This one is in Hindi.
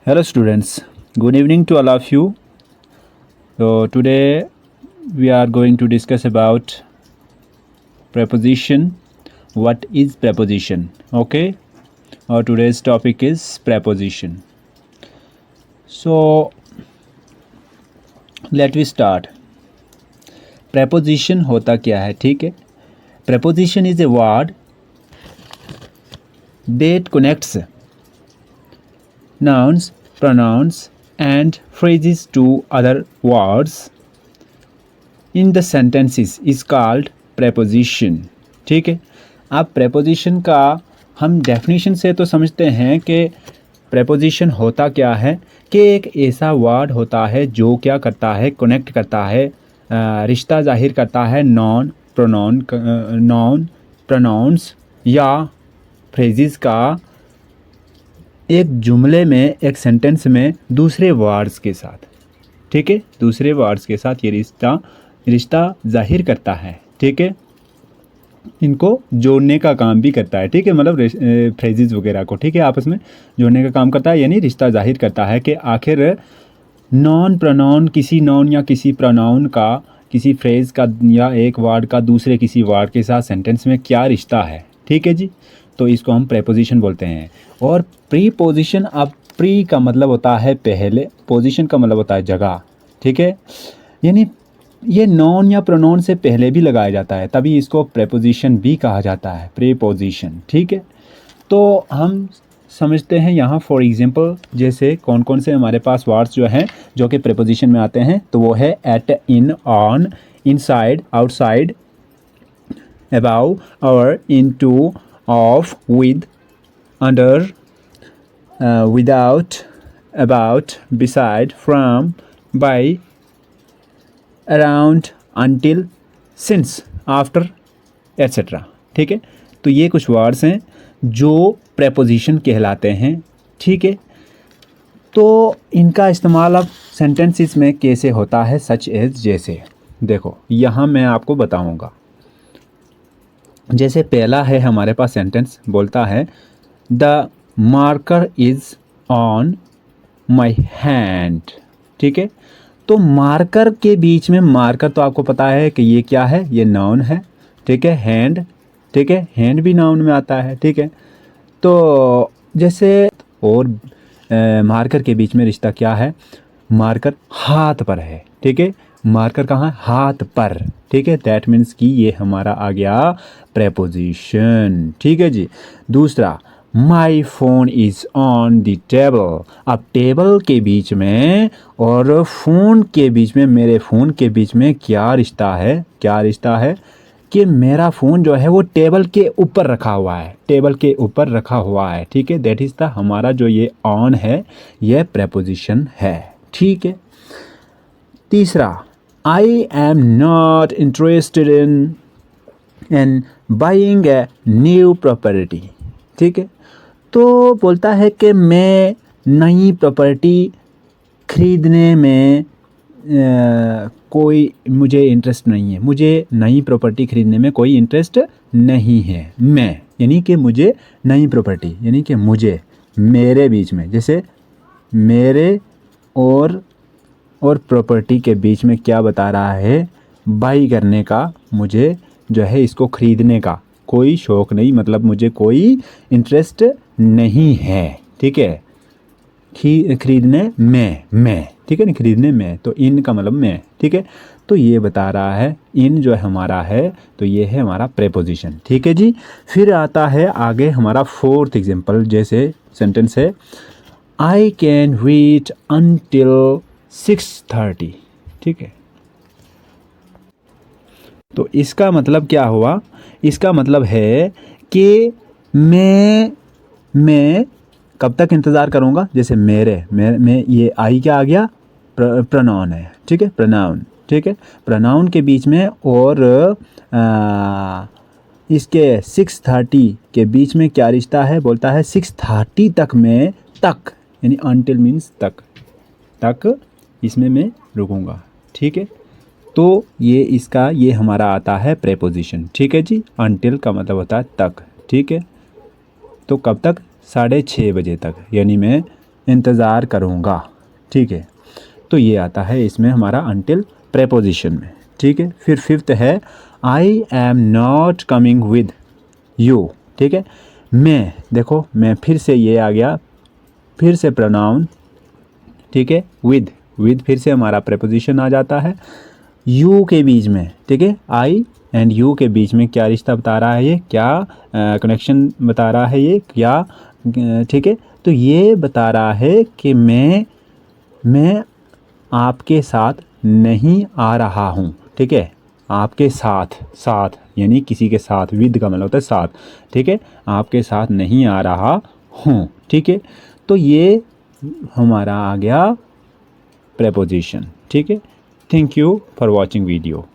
Hello students, good evening to all of you. So today we are going to discuss about preposition. What is preposition? Okay, our today's topic is preposition. So let we start. Preposition होता क्या है? ठीक है, preposition is a word that connects nouns, pronouns and phrases to other words in the sentences is called preposition. ठीक है, अब preposition का हम डेफिनेशन से तो समझते हैं कि preposition होता क्या है कि एक ऐसा वर्ड होता है जो क्या करता है, कनेक्ट करता है, रिश्ता जाहिर करता है नॉन प्रोनाउंस या फ्रेजेस का एक जुमले में, एक सेंटेंस में दूसरे वर्ड्स के साथ। ठीक है, दूसरे वर्ड्स के साथ ये रिश्ता जाहिर करता है। ठीक है, इनको जोड़ने का काम भी करता है। ठीक है, मतलब फ्रेजेस वगैरह को, ठीक है, आपस में जोड़ने का काम करता है, यानी रिश्ता जाहिर करता है कि आखिर नॉन प्रोनाउन, किसी नॉन या किसी प्रोनाउन का, किसी फ्रेज का या एक वर्ड का दूसरे किसी वर्ड के साथ सेंटेंस में क्या रिश्ता है। ठीक है जी, तो इसको हम प्रीपोजिशन बोलते हैं। और प्रीपोजिशन, अब प्री का मतलब होता है पहले, पोजीशन का मतलब होता है जगह। ठीक है, यानी ये नॉन या प्रोनाउन से पहले भी लगाया जाता है, तभी इसको प्रीपोजिशन भी कहा जाता है, प्रीपोजिशन। ठीक है, तो हम समझते हैं यहाँ फॉर एग्जांपल जैसे कौन कौन से हमारे पास वर्ड्स जो हैं जो कि प्रीपोजिशन में आते हैं, तो वो है at, in, on, inside, outside, about, और, into, of, with, under, without, about, beside, from, by, around, until, since, after, etc. ठीक है, तो ये कुछ वर्ड्स हैं जो प्रीपोजिशन कहलाते हैं। ठीक है, तो इनका इस्तेमाल अब सेंटेंसेस में कैसे होता है, सच एज, जैसे देखो यहाँ मैं आपको बताऊँगा। जैसे पहला है हमारे पास सेंटेंस, बोलता है the marker is on my hand. ठीक है, तो मार्कर के बीच में, मार्कर तो आपको पता है कि ये क्या है, ये नाउन है। ठीक है, हैंड, ठीक है, हैंड भी नाउन में आता है। ठीक है, तो जैसे और मार्कर के बीच में रिश्ता क्या है, मार्कर हाथ पर है। ठीक है, मार्कर कहाँ, हाथ पर। ठीक है, दैट मीन्स कि ये हमारा आ गया प्रीपोजिशन। ठीक है जी, दूसरा my phone is on the table. अब टेबल के बीच में और फ़ोन के बीच में, मेरे फ़ोन के बीच में क्या रिश्ता है, क्या रिश्ता है कि मेरा फ़ोन जो है वो टेबल के ऊपर रखा हुआ है, टेबल के ऊपर रखा हुआ है। ठीक है, दैट इज़ द हमारा जो ये ऑन है, ये प्रीपोजिशन है। ठीक है, तीसरा I am not interested in buying a new property. ठीक है, तो बोलता है कि मैं नई प्रॉपर्टी खरीदने में कोई मुझे इंटरेस्ट नहीं है, मुझे नई प्रॉपर्टी खरीदने में कोई इंटरेस्ट नहीं है। मैं यानी कि मुझे नई प्रॉपर्टी, यानी कि मुझे, मेरे बीच में, जैसे मेरे और प्रॉपर्टी के बीच में क्या बता रहा है, बाई करने का, मुझे जो है इसको खरीदने का कोई शौक़ नहीं, मतलब मुझे कोई इंटरेस्ट नहीं है। ठीक है, खरीदने में, ठीक है ना, खरीदने में, तो इन का मतलब मैं। ठीक है, तो ये बता रहा है, इन जो है हमारा है, तो ये है हमारा प्रीपोजिशन। ठीक है जी, फिर आता है आगे हमारा फोर्थ एग्जांपल, जैसे सेंटेंस है आई कैन वेट अनटिल 6:30। ठीक है, तो इसका मतलब क्या हुआ, इसका मतलब है कि मैं कब तक इंतज़ार करूँगा, जैसे मेरे में ये आई क्या आ गया, प्रोनाउन है। ठीक है, प्रोनाउन। ठीक है, प्रोनाउन के बीच में और इसके 6:30 के बीच में क्या रिश्ता है, बोलता है 6:30 तक में, तक यानी अनटिल मीन्स तक इसमें मैं रुकूँगा। ठीक है, तो ये हमारा आता है प्रीपोजिशन। ठीक है जी, अनटिल का मतलब होता है तक। ठीक है, तो कब तक, 6:30 बजे तक, यानी मैं इंतज़ार करूँगा। ठीक है, तो ये आता है इसमें हमारा अनटिल प्रेपोजिशन में। ठीक है, फिर फिफ्थ है I am not coming with you. ठीक है, मैं, देखो मैं फिर से ये आ गया, फिर से प्रोनाउन। ठीक है, विद, विद फिर से हमारा प्रेपोजिशन आ जाता है यू के बीच में। ठीक है, आई एंड यू के बीच में क्या रिश्ता बता रहा है ये, क्या कनेक्शन बता रहा है ये, क्या ठीक है, तो ये बता रहा है कि मैं आपके साथ नहीं आ रहा हूँ। ठीक है, आपके साथ, साथ यानी किसी के साथ, विद का मतलब होता है साथ। ठीक है, आपके साथ नहीं आ रहा हूँ। ठीक है, तो ये हमारा आ गया प्रेपोजिशन। ठीक है, thank you for watching video.